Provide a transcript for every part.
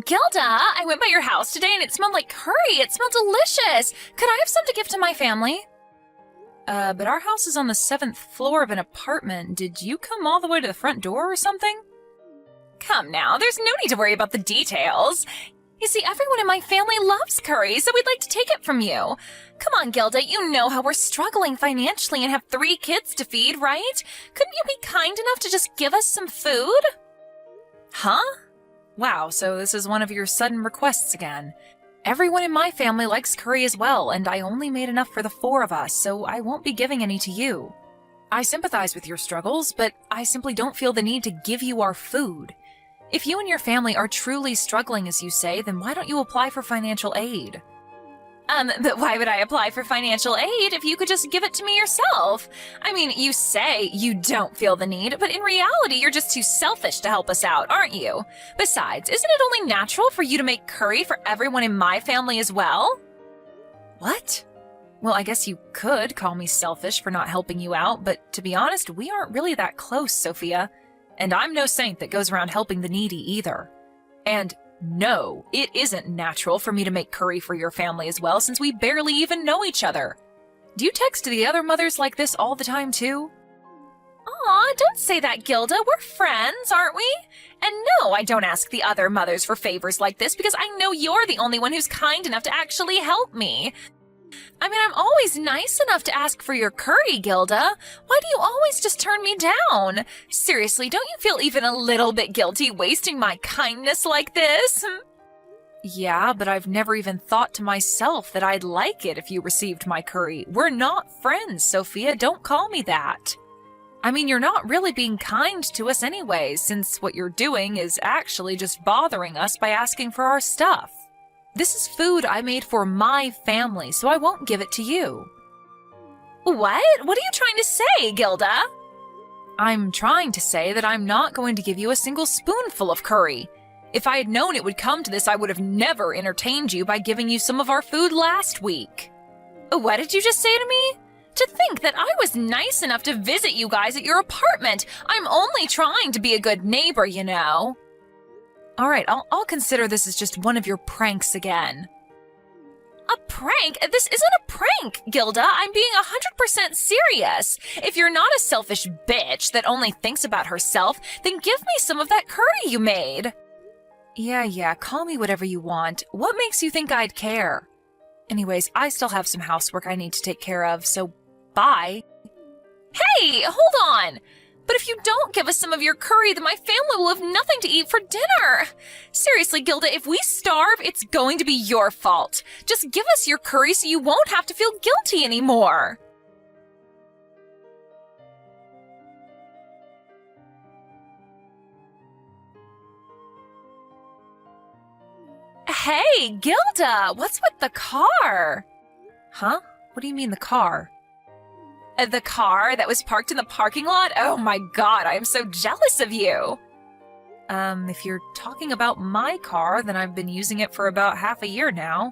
Gilda, I went by your house today and it smelled like curry. It smelled delicious. Could I have some to give to my family? But our house is on the 7th floor of an apartment. Did you come all the way to the front door or something? Come now, there's no need to worry about the details. You see, everyone in my family loves curry, so we'd like to take it from you. Come on, Gilda, you know how we're struggling financially and have 3 kids to feed, right? Couldn't you be kind enough to just give us some food? Huh? Wow, so this is one of your sudden requests again. Everyone in my family likes curry as well, and I only made enough for the 4 of us, so I won't be giving any to you. I sympathize with your struggles, but I simply don't feel the need to give you our food. If you and your family are truly struggling, as you say, then why don't you apply for financial aid? But why would I apply for financial aid if you could just give it to me yourself? I mean, you say you don't feel the need, but in reality, you're just too selfish to help us out, aren't you? Besides, isn't it only natural for you to make curry for everyone in my family as well? What? Well, I guess you could call me selfish for not helping you out, but to be honest, we aren't really that close, Sophia. And I'm no saint that goes around helping the needy either. And no, it isn't natural for me to make curry for your family as well, since we barely even know each other. Do you text the other mothers like this all the time too? Aw, don't say that, Gilda. We're friends, aren't we? And no, I don't ask the other mothers for favors like this because I know you're the only one who's kind enough to actually help me. I mean, I'm always nice enough to ask for your curry, Gilda. Why do you always just turn me down? Seriously, don't you feel even a little bit guilty wasting my kindness like this? Yeah, but I've never even thought to myself that I'd like it if you received my curry. We're not friends, Sophia. Don't call me that. I mean, you're not really being kind to us anyways, since what you're doing is actually just bothering us by asking for our stuff. This is food I made for my family, so I won't give it to you. What? What are you trying to say, Gilda? I'm trying to say that I'm not going to give you a single spoonful of curry. If I had known it would come to this, I would have never entertained you by giving you some of our food last week. What did you just say to me? To think that I was nice enough to visit you guys at your apartment. I'm only trying to be a good neighbor, you know. All right, I'll consider this as just one of your pranks again. A prank? This isn't a prank, Gilda. I'm being 100% serious. If you're not a selfish bitch that only thinks about herself, then give me some of that curry you made. Yeah, call me whatever you want. What makes you think I'd care? Anyways, I still have some housework I need to take care of, so bye. Hey, hold on! But if you don't give us some of your curry, then my family will have nothing to eat for dinner. Seriously, Gilda, if we starve, it's going to be your fault. Just give us your curry so you won't have to feel guilty anymore. Hey, Gilda, what's with the car? Huh? What do you mean the car? The car that was parked in the parking lot? Oh my god, I am so jealous of you. If you're talking about my car, then I've been using it for about half a year now.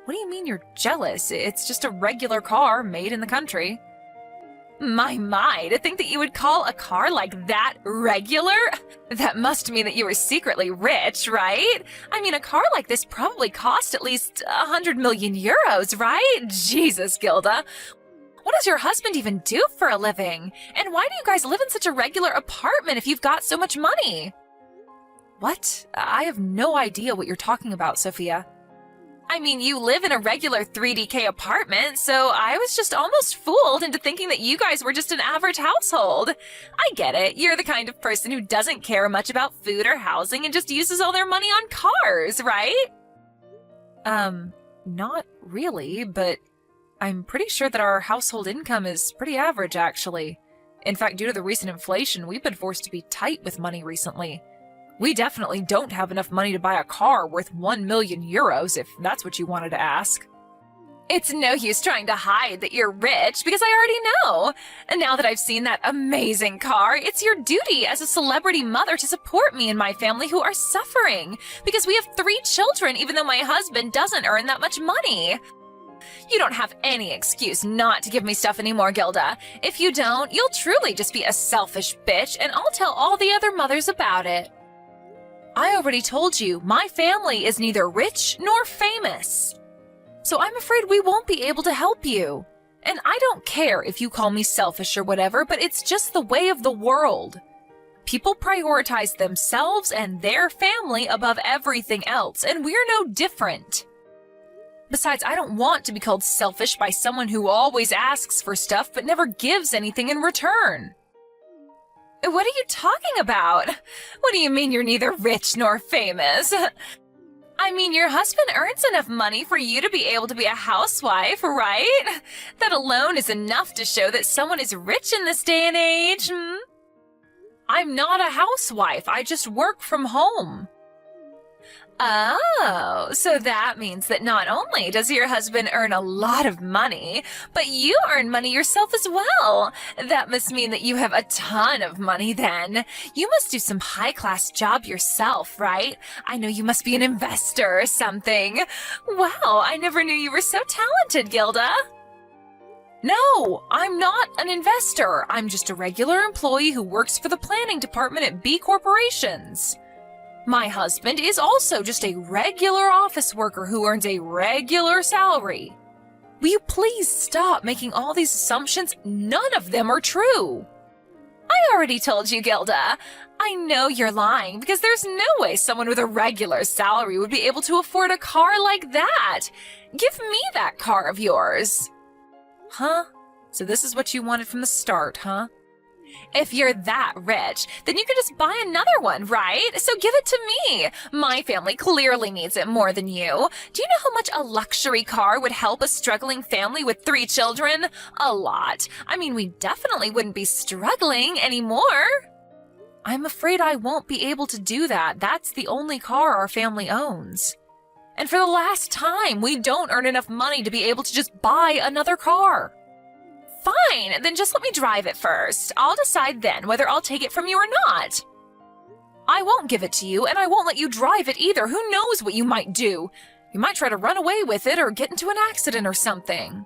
What do you mean you're jealous? It's just a regular car made in the country. My, to think that you would call a car like that regular? That must mean that you were secretly rich, right? I mean, a car like this probably cost at least 100 million euros, right? Jesus, Gilda. What does your husband even do for a living? And why do you guys live in such a regular apartment if you've got so much money? What? I have no idea what you're talking about, Sophia. I mean, you live in a regular 3DK apartment, so I was just almost fooled into thinking that you guys were just an average household. I get it. You're the kind of person who doesn't care much about food or housing and just uses all their money on cars, right? Not really, but I'm pretty sure that our household income is pretty average, actually. In fact, due to the recent inflation, we've been forced to be tight with money recently. We definitely don't have enough money to buy a car worth 1 million euros, if that's what you wanted to ask. It's no use trying to hide that you're rich, because I already know. And now that I've seen that amazing car, it's your duty as a celebrity mother to support me and my family who are suffering, because we have 3 children, even though my husband doesn't earn that much money. You don't have any excuse not to give me stuff anymore, Gilda. If you don't, you'll truly just be a selfish bitch, and I'll tell all the other mothers about it. I already told you, my family is neither rich nor famous. So I'm afraid we won't be able to help you. And I don't care if you call me selfish or whatever, but it's just the way of the world. People prioritize themselves and their family above everything else, and we're no different. Besides, I don't want to be called selfish by someone who always asks for stuff but never gives anything in return. What are you talking about? What do you mean you're neither rich nor famous? I mean, your husband earns enough money for you to be able to be a housewife, right? That alone is enough to show that someone is rich in this day and age. I'm not a housewife. I just work from home. Oh, so that means that not only does your husband earn a lot of money, but you earn money yourself as well. That must mean that you have a ton of money then. You must do some high-class job yourself, right? I know you must be an investor or something. Wow, I never knew you were so talented, Gilda. No, I'm not an investor. I'm just a regular employee who works for the planning department at B Corporations. My husband is also just a regular office worker who earns a regular salary. Will you please stop making all these assumptions? None of them are true. I already told you, Gilda. I know you're lying because there's no way someone with a regular salary would be able to afford a car like that. Give me that car of yours. Huh? So this is what you wanted from the start, huh? If you're that rich, then you can just buy another one, right? So give it to me. My family clearly needs it more than you. Do you know how much a luxury car would help a struggling family with 3 children? A lot. I mean, we definitely wouldn't be struggling anymore. I'm afraid I won't be able to do that. That's the only car our family owns. And for the last time, we don't earn enough money to be able to just buy another car. Fine, then just let me drive it first. I'll decide then whether I'll take it from you or not. I won't give it to you, and I won't let you drive it either. Who knows what you might do? You might try to run away with it or get into an accident or something.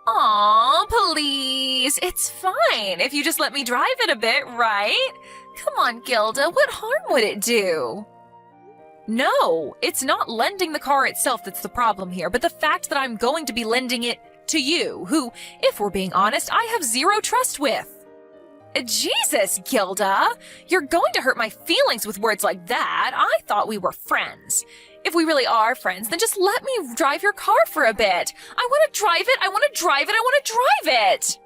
Aw, please. It's fine if you just let me drive it a bit, right? Come on, Gilda, what harm would it do? No, it's not lending the car itself that's the problem here, but the fact that I'm going to be lending it to you, who, if we're being honest, I have zero trust with. Jesus, Gilda, you're going to hurt my feelings with words like that. I thought we were friends. If we really are friends, then just let me drive your car for a bit. I want to drive it, I want to drive it, I want to drive it.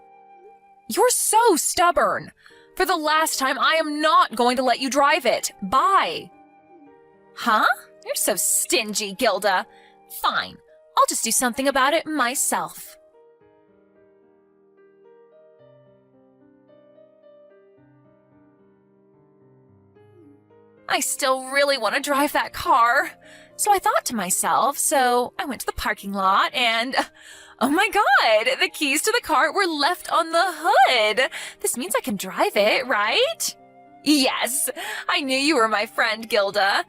You're so stubborn. For the last time, I am not going to let you drive it. Bye. Huh? You're so stingy, Gilda. Fine. I'll just do something about it myself. I still really want to drive that car. So I thought to myself, so I went to the parking lot and, oh my God, the keys to the car were left on the hood. This means I can drive it, right? Yes, I knew you were my friend, Gilda.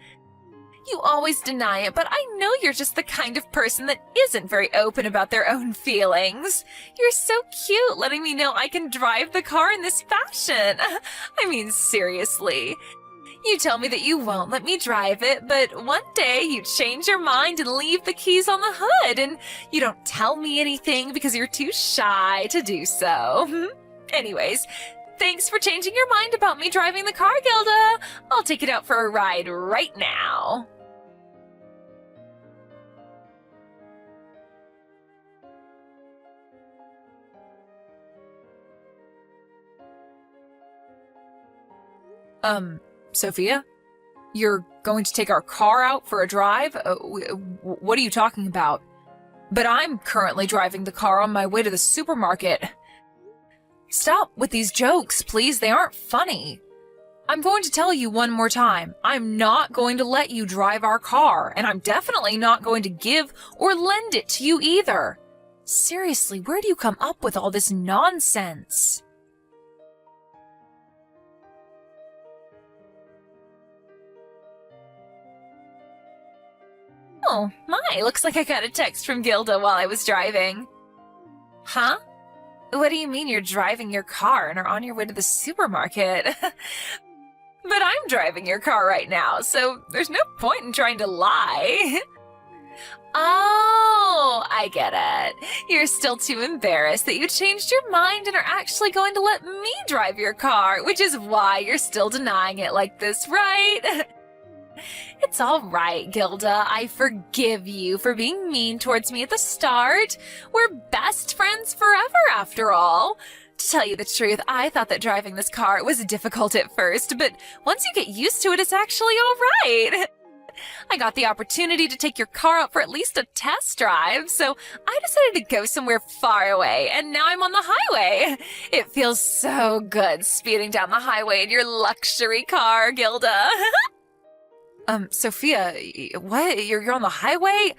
You always deny it, but I know you're just the kind of person that isn't very open about their own feelings. You're so cute letting me know I can drive the car in this fashion. I mean, seriously. You tell me that you won't let me drive it, but one day you change your mind and leave the keys on the hood, and you don't tell me anything because you're too shy to do so. Anyways, thanks for changing your mind about me driving the car, Gilda. I'll take it out for a ride right now. Sophia? You're going to take our car out for a drive? What are you talking about? But I'm currently driving the car on my way to the supermarket. Stop with these jokes, please. They aren't funny. I'm going to tell you one more time. I'm not going to let you drive our car, and I'm definitely not going to give or lend it to you either. Seriously, where do you come up with all this nonsense? Oh, my, looks like I got a text from Gilda while I was driving. Huh? What do you mean you're driving your car and are on your way to the supermarket? But I'm driving your car right now, so there's no point in trying to lie. Oh, I get it. You're still too embarrassed that you changed your mind and are actually going to let me drive your car, which is why you're still denying it like this, right? It's all right, Gilda. I forgive you for being mean towards me at the start. We're best friends forever, after all. To tell you the truth, I thought that driving this car was difficult at first, but once you get used to it, it's actually all right. I got the opportunity to take your car out for at least a test drive, so I decided to go somewhere far away, and now I'm on the highway. It feels so good speeding down the highway in your luxury car, Gilda. Sophia, what? You're on the highway?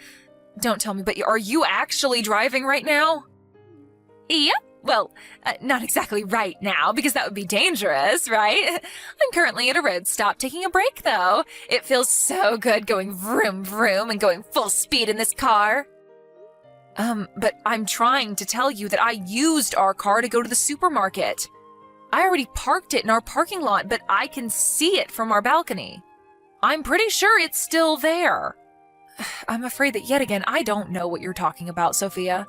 Don't tell me, but are you actually driving right now? Yep. Well, not exactly right now, because that would be dangerous, right? I'm currently at a road stop taking a break, though. It feels so good going vroom vroom and going full speed in this car. But I'm trying to tell you that I used our car to go to the supermarket. I already parked it in our parking lot, but I can see it from our balcony. I'm pretty sure it's still there. I'm afraid that yet again, I don't know what you're talking about, Sophia.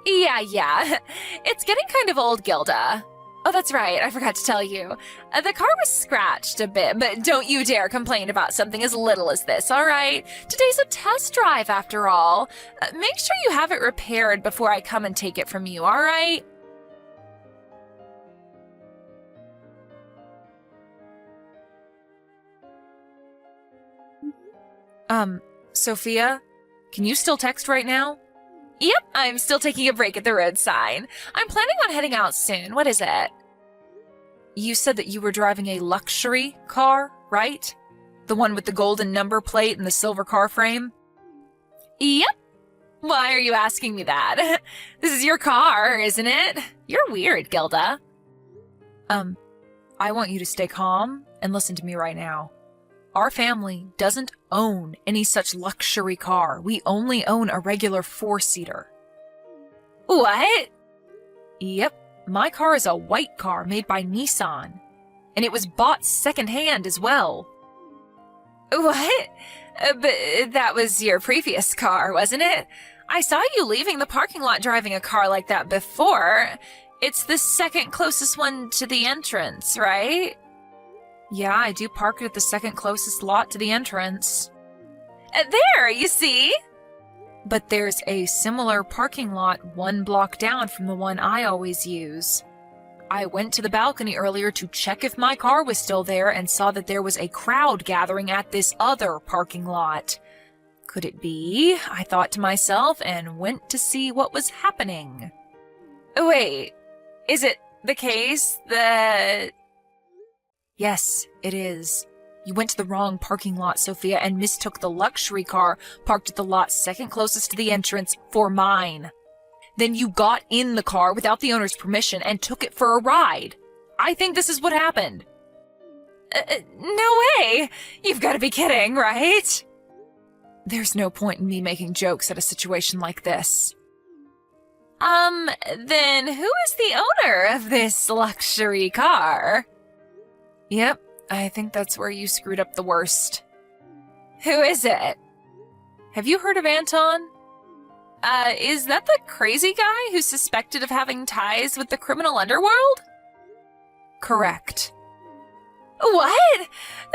Yeah. It's getting kind of old, Gilda. Oh, that's right. I forgot to tell you. The car was scratched a bit, but don't you dare complain about something as little as this, all right? Today's a test drive, after all. Make sure you have it repaired before I come and take it from you, all right? Sophia, can you still text right now? Yep, I'm still taking a break at the road sign. I'm planning on heading out soon. What is it? You said that you were driving a luxury car, right? The one with the golden number plate and the silver car frame? Yep. Why are you asking me that? This is your car, isn't it? You're weird, Gilda. I want you to stay calm and listen to me right now. Our family doesn't own any such luxury car. We only own a regular 4-seater. What? Yep, my car is a white car made by Nissan. And it was bought secondhand as well. What? But that was your previous car, wasn't it? I saw you leaving the parking lot driving a car like that before. It's the second closest one to the entrance, right? Yeah, I do park it at the second closest lot to the entrance. There, you see? But there's a similar parking lot 1 block down from the one I always use. I went to the balcony earlier to check if my car was still there and saw that there was a crowd gathering at this other parking lot. Could it be? I thought to myself and went to see what was happening. Wait, is it the case that... Yes, it is. You went to the wrong parking lot, Sophia, and mistook the luxury car parked at the lot second closest to the entrance for mine. Then you got in the car without the owner's permission and took it for a ride. I think this is what happened. No way! You've got to be kidding, right? There's no point in me making jokes at a situation like this. Then who is the owner of this luxury car? Yep, I think that's where you screwed up the worst. Who is it? Have you heard of Anton? Is that the crazy guy who's suspected of having ties with the criminal underworld? Correct. What?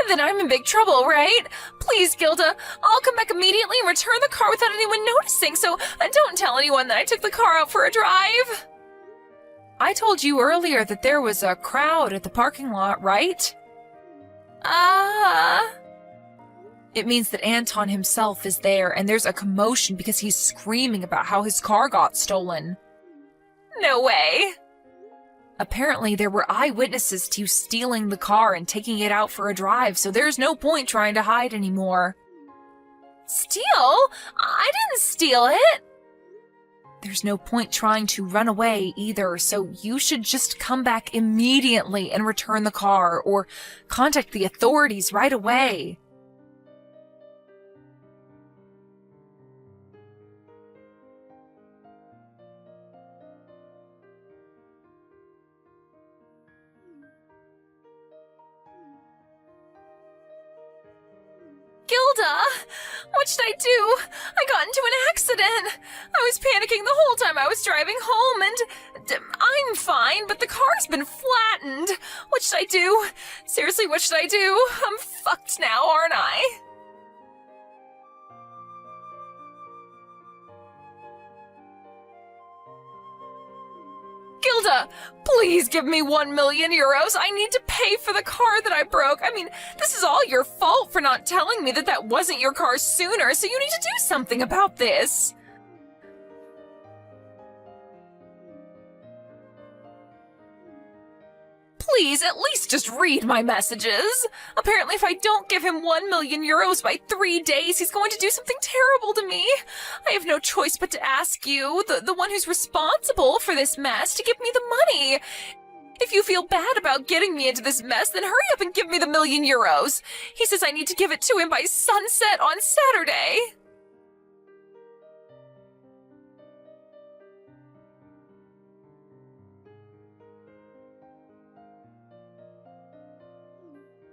Then I'm in big trouble, right? Please, Gilda, I'll come back immediately and return the car without anyone noticing, so don't tell anyone that I took the car out for a drive. I told you earlier that there was a crowd at the parking lot, right? It means that Anton himself is there, and there's a commotion because he's screaming about how his car got stolen. No way! Apparently, there were eyewitnesses to you stealing the car and taking it out for a drive, so there's no point trying to hide anymore. Steal? I didn't steal it! There's no point trying to run away either, so you should just come back immediately and return the car, or contact the authorities right away. Gilda! What should I do? I got into an accident. I was panicking the whole time I was driving home, and I'm fine, but the car's been flattened. What should I do? Seriously, what should I do? I'm fucked now, aren't I? Gilda, please give me 1 million euros. I need to pay for the car that I broke. I mean, this is all your fault for not telling me that that wasn't your car sooner, so you need to do something about this. Please, at least just read my messages. Apparently, if I don't give him 1 million euros by 3 days, he's going to do something terrible to me. I have no choice but to ask you, the one who's responsible for this mess, to give me the money. If you feel bad about getting me into this mess, then hurry up and give me the 1 million euros. He says I need to give it to him by sunset on Saturday.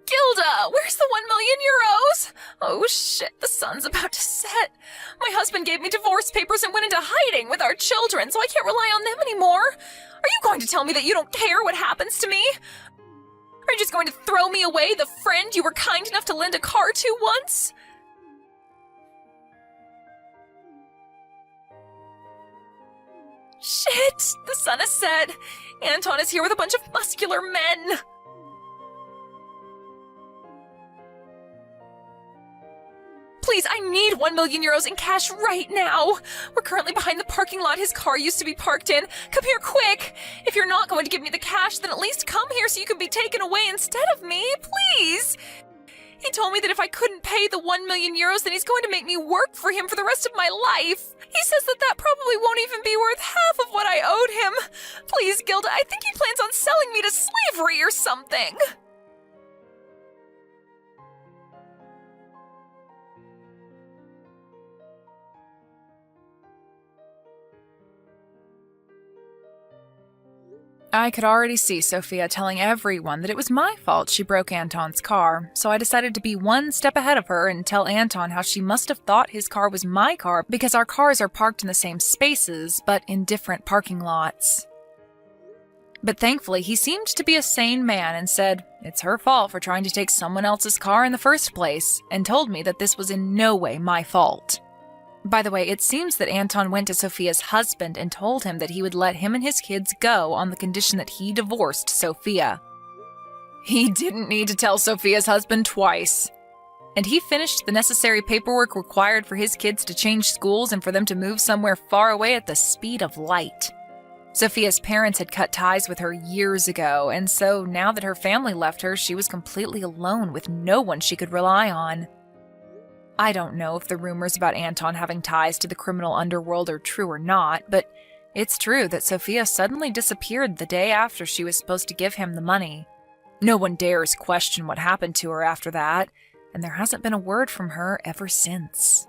Gilda, where's the 1 million euros? Oh shit, the sun's about to set. My husband gave me divorce papers and went into hiding with our children, so I can't rely on them anymore. Are you going to tell me that you don't care what happens to me? Are you just going to throw me away, the friend you were kind enough to lend a car to once? Shit, the sun has set. Anton is here with a bunch of muscular men. Please, I need 1 million euros in cash right now. We're currently behind the parking lot his car used to be parked in. Come here quick. If you're not going to give me the cash, then at least come here so you can be taken away instead of me, please. He told me that if I couldn't pay the 1 million euros, then he's going to make me work for him for the rest of my life. He says that that probably won't even be worth half of what I owed him. Please, Gilda, I think he plans on selling me to slavery or something. I could already see Sophia telling everyone that it was my fault she broke Anton's car, so I decided to be one step ahead of her and tell Anton how she must have thought his car was my car because our cars are parked in the same spaces, but in different parking lots. But thankfully, he seemed to be a sane man and said, it's her fault for trying to take someone else's car in the first place, and told me that this was in no way my fault. By the way, it seems that Anton went to Sophia's husband and told him that he would let him and his kids go on the condition that he divorced Sophia. He didn't need to tell Sophia's husband twice. And he finished the necessary paperwork required for his kids to change schools and for them to move somewhere far away at the speed of light. Sophia's parents had cut ties with her years ago, and so now that her family left her, she was completely alone with no one she could rely on. I don't know if the rumors about Anton having ties to the criminal underworld are true or not, but it's true that Sophia suddenly disappeared the day after she was supposed to give him the money. No one dares question what happened to her after that, and there hasn't been a word from her ever since.